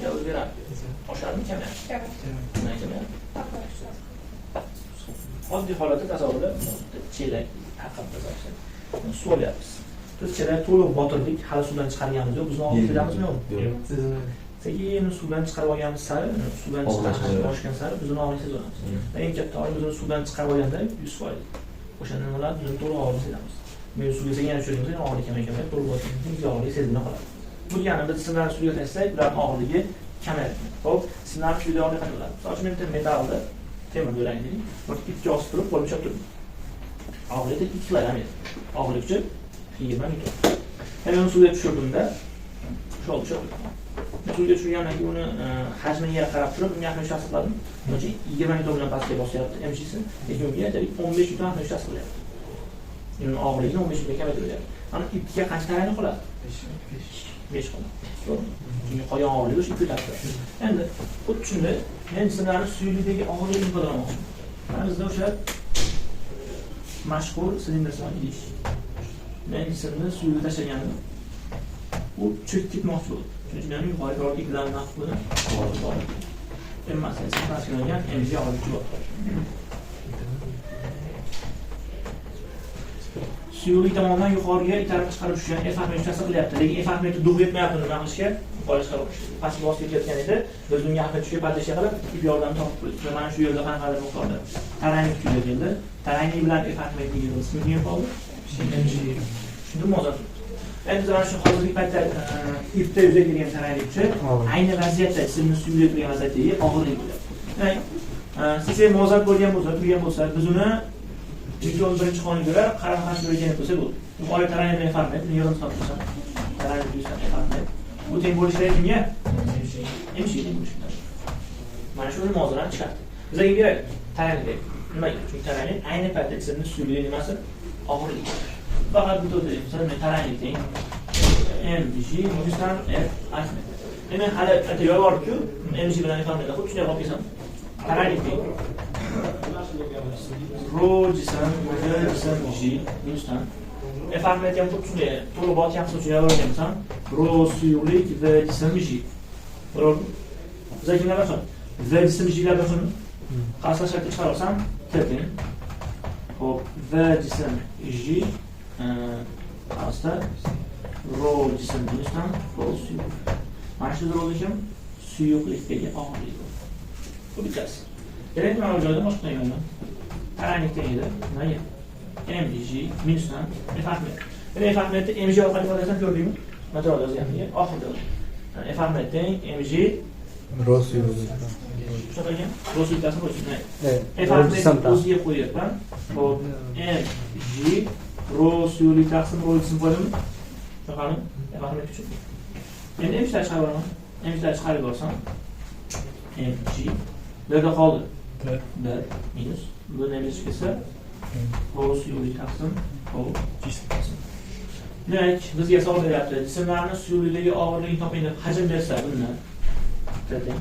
Ya o'zgaradi. Oshadimi kam? Nima kam? Oddiy holatda tasavvurda chelak taqib tasavvurda. Suv olyapmiz. Biz chelak to'liq botirdik, hali suvdan chiqarganimiz yo'q. Bizni olib kelamizmi yo'qmi? Yo'q. Sekin suvdan chiqarib olganimiz sari, suvdan chiqarib boshgan sari bizni og'riqni sezamiz. Eng katta og'riq bizni suvdan chiqarib olganda 100%. O'shanda nima bo'ladi? Bizni to'liq og'riqni sezamiz. Men suvga sekin tushirganimda og'riq kamaygan, to'liq boshlangan og'riq sezilmay qoladi. Bu degani biz simlarni suvga tashlasak, ularning og'irligi kamayadi. Xo'p, simlarni suvga og'irligi qanday bo'ladi? Masalan, men metallda temir bo'lagini ikki osib turib, qo'lni ushlab turdim. Og'irlikda 2 kg. Og'irlik kuchi 20 newton. Endi suvga tushirdimda o'sha suvga tushirgandan keyin uni hajmiga qarab turib, unga aniq tasdiqladim. Buncha 20 newton bilan pastga bosyapti mg'si, lekin unga aytaylik 15 newton aniq tasdiqlayapti. Uni og'irligini 15 newtonga kamaytiryapti. Mana ipga qancha tarayni qoladi? 5 qoladi. To'g'rimi? Chunki qolgan og'irligi o'sha ipga tashlab. Endi xuddi shunday men sizlarni suyuqlikdagi og'irlikni ifodalaymoqchiman. Mana bizda o'sha mashhur silindrsimon idish. Men sizni suvga tashlaganim u cho'kib ketmoqchi bo'ldi. Chunki uning yuqoriga ikkidan naqd bo'ldi. Emas, siz tashlagan mg og'irligi bor. Suyuqlik tomonidan yuqoriga itarib chiqarib tushgan F ahmiyati tasdiqlayapti. Lekin F ahmiyati dug' yetmayapti nima qilishga? Yuqoriga chiqarib pastga bosib ketayotgan edi. Biz bunga ahmiyat tushga patlashga qilib ip yordamini topib qo'ydik. Mana shu yerda qanaqadir miqdorda taranglik kuchga keldi. Taranglik bilan F ahmiyatiga ismi qoldi. Shunda mozor. Endi mana shu hozirgi paytda ipda yuzaga kelgan taranglik kuchi ayni vaziyatda sizning suyuqlik turgan vaziyatdagi og'irlik bo'ladi. Demak, siz mozor bo'lgan bo'lsa, turgan bo'lsa, biz uni Newton birinchi qonunga ko'ra qarama-qarshi bo'lgan bo'lsa bu. Yuqori taranglik bilan farq etadi. Yordam topsam, taranglik bilan farq etadi. Bu teng bo'lishlar kimga? mg teng bo'lishlar. Mana shuni mozorani chiqardi. Bizga kerak taranglik. Nimaga? Chunki taranglik ayni paytda sizning suyuqlik nimasi? Og'irlik. Faqat bu to'da masalan taranglik teng mg minusdan f ahmiyat. Demak, hali aytib borku, mg bilan ifodalaydi. Xuddi shunday olib kelsam, taranglik teng rho jism g minusdan f ahmiyati ham xuddi shunday to'liq botyapsiz uchun yo'llanmasam rho suyuqlik v jism g. To'g'ri? Bizga kimlar bor? V jism g lar bor. Qaslashga chiqarib olsam, teng. Xo'p, v jism g asta rho jism minusdan rho suyuqlik. Mana shu ro'likam suyuqlikdagi og'irlik. Bu bittasi. Demak, mana bu joyda boshqa qilganman. Taranglik teng edi. Nima? mg minusdan f ahmiyat. F ahmiyatni mg orqali ifodalaysam ko'rdingmi? Material yozganimga oxirida. F ahmiyat teng mg rho suyuqlik. Shunaqa ekan, rho suyuqlikni qo'yishim. F ahmiyatni o'ziga qo'yapman. Xo'p, mg rho suyuqlik taqsim rho jism bo'ladimi? Shunaqami? F ahmiyat kuchi. Endi mg chiqarib olaman. Mg chiqarib yuborsam mg yerda qoldi. 1 minus bu nima chiqsa rho suyuqlik taqsim rho jism taqsim. Demak, bizga savol beryapti. Jismlarning suyuqligiga og'irligini toping deb hajm bersa bundan. Teng.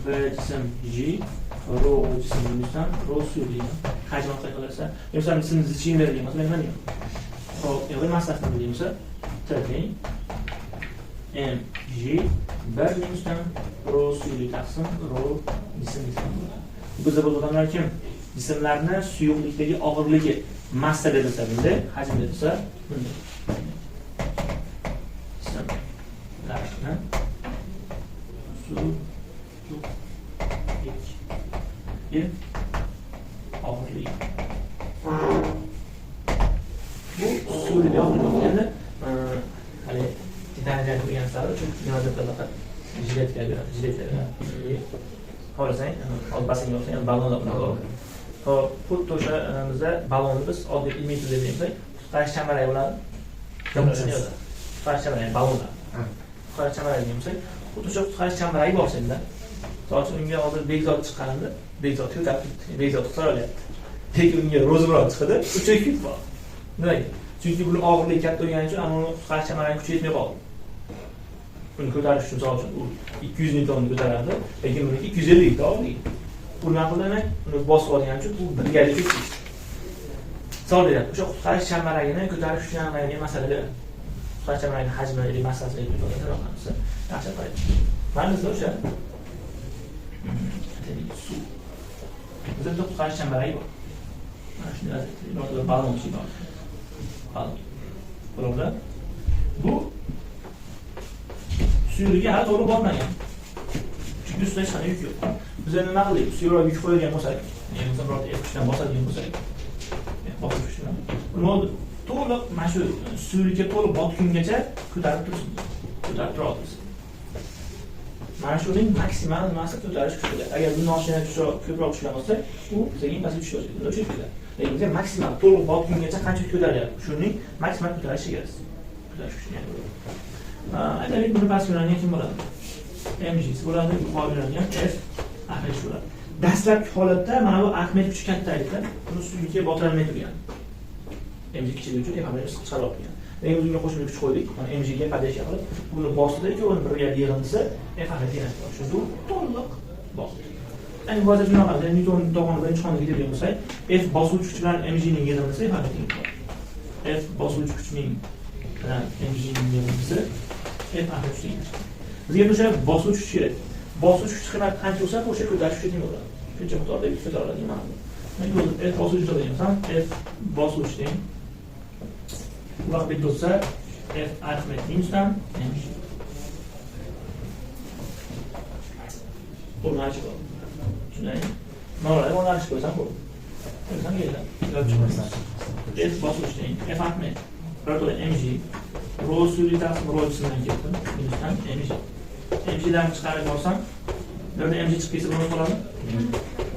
V jism g rho jism minusdan rho suyuqlik hajm orqali qilarsa, masalan jismni zichiga berilgan bo'lsa, nima deyman? Xo'p, yog'iy massasini bilamiz. Teng mg 1 minusdan rho suyuqlik taqsim rho jism bo'ladi. Bizda bu odamlar kim? Jismlarning suyuqlikdagi og'irligi massa berilsa bunday, hajm berilsa bunday. Jismlarning suyuqligi og'irligi. Bu suyuqlik og'irligi endi hali titaniyaga qo'yganlar uchun nimadir qanaqa jiletga qarasang, hozir basanga olsang, ballonlar bilan bor. Xo'p, xuddi o'sha bizda ballonni biz oddiy ilmiy tilda deymiz, tutqarish chambarak bo'ladi. Tutqarish chambarak ballonlar. Tutqarish chambarak deymiz. Xuddi o'sha tutqarish chambaragi bor senda. So'ng unga hozir bekzod chiqqanida, bekzod ko'tarib, bekzod tutqaryapti. Lekin unga rozmrod chiqdi, uchayib bor. Nimaga? Chunki bu og'irlik katta bo'lgani uchun uni tutqarish chambaragi kuchi yetmay qoldi. Buni ko'tarish uchun misol uchun u 200 newtonni ko'taradi, lekin buniki 250 ta og'irlik. Bu nima qildi demak? Uni bosib olgani uchun bu birgalikda ketdi. Savol beryapti. O'sha tutqarish chambaragini ko'tarish uchun masalada tutqarish chambaragini hajmi, massasini ko'tarib olsa, yaxshi qaraydi. Manisi o'sha. Suv. Bizda qutqarish chambaragi bor. Mana shunday o'rtada ballon bor. Ballon. Birovda bu suyugiga hali to'g'ri botmagan. Chunki ustida hech qanday yuk yo'q. Biz endi nima qildik? Suyuqga yuk qo'ygan bo'lsak, ya'ni biror F3dan bosadigan bo'lsak, bosib tushgan. Uni to'liq mana shu suyuqga to'liq botgungacha ko'tarib tursin. Ko'tarib turadi. Mana shuning maksimal nimasi ko'tarish kuchida. Agar bundan oshiqcha ko'proq tushgan bo'lsa, u sekin pastga tushadi. Unda o'chib ketadi. Lekin biz maksimal to'liq botgungacha qancha ko'taryapti? Shuning maksimal ko'tarish kerak. Ko'tarish kuchini. Aytaylik, buni pastga kim bo'ladi? MG bo'ladi, yuqoridan F AH bo'ladi. Dastlabki holatda mana bu Ahmed kuchi kattalikda, buni suyuqga botirilmay turgan. MG kichik uchun ham chiqarib olgan. Lekin biz unga qo'shimcha kuch qo'ydik. Mana MG ga podeshya qilib, buni bosdi, ikkovini birga yig'indisi F AH tengashtirib, shu to'liq bosdi. Endi hozir shunaqa, Newton dog'oni birinchi qonuniga kelgan bo'lsak, F bosuvchi kuch bilan MG ning yig'indisi F AH tengashtiradi. F bosuvchi kuchning bilan MG ning yig'indisi F AH tengashtiradi. Bizga o'sha bosuvchi kuch kerak. Bosuvchi kuch qiymati qancha bo'lsa, o'sha ko'tarish kuchi teng bo'ladi. Shuncha miqdorda ko'tariladigan ma'lum. Mana bu F bosuvchi degan F bosuvchi teng. Ular bitta bo'lsa F Ahmed minusdan MG. O'rnash bor. Shunday. Mana o'rnash qo'ysam bo'ladi. Qo'ysam keladi. Yo'q chiqmasdan. F bosuvchi teng. F Ahmed birato'la MG. Rho suyuqlik taqsim rho jismdan ketdi. Minusdan MG. MG larni chiqarib olsam, yerda MG chiqib ketsa nima bo'ladi?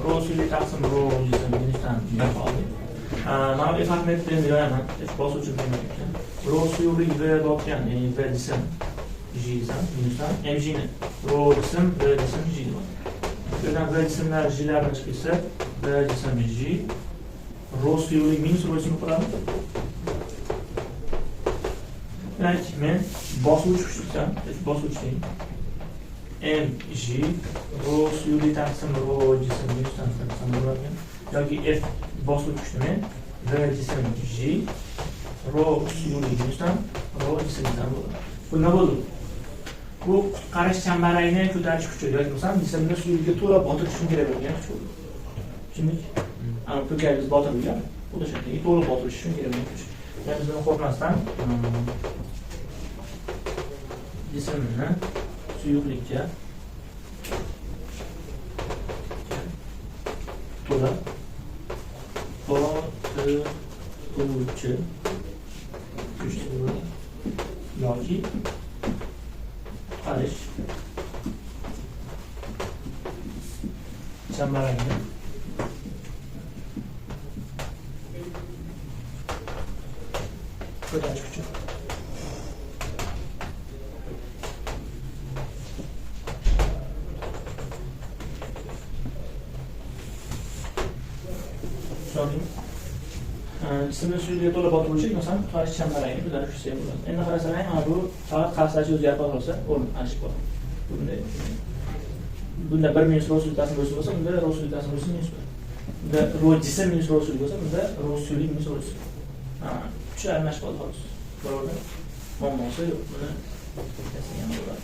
Rho suyuqlik taqsim rho jism minusdan qoldi. Mana F Ahmed bilan yo'laman. F bosuvchi bilan ekan. Rho suyuqlik V dotgan, ya'ni V jism G jism minusdan MG ni. Rho jism V jism G bo'ladi. Yerdan V jismlar G larni chiqib ketsa, V jism G. Rho suyuqlik minus rho jism bo'ladi. Demek men bosuvchi kuchdan, bosuvchi teng mg rho suyuqlik taqsim rho jism minusdan taqsim bo'ladi. Yoki F bosuvchi kuchni men V jism G rho suyuqlik minusdan rho jismdan bo'ladi. Bu nima bo'ldi? Bu qutqarish chambaragini ko'tarish kuchi yoki bo'lsam jismni suyuqlikka to'la botirish uchun kerak bo'lgan kuch bo'ldi. Tushundingmi? Ana ko'kayimiz botirilgan, bu da shunday to'la botirish uchun kerak bo'lgan kuch. Yani biz bunu qo'rqmasdan jismni suyuqlikka to'la botiruvchi kuch yoki qutqarish chambaragini ko'tarish kuchi. Jismni suyuqlikka to'la botiruvchi, masalan, qutqarish chambaragini ko'tarish kuchi ham bo'ladi. Endi qarasang, mana bu faqat qarsash o'zgarib qolsa, o'rnashib qoladi. Bunda 1 minus rho suyuqlikasi bo'lsa, bunda rho suyuqlikasi bo'lsa minus 1. Bunda rho jism minus rho suyuqlik bo'lsa, bunda rho suyuqlik minus rho jism. Kuch almashib qoldi hozir. Birovda muammosi yo'q. Buni yasagan bo'ladi.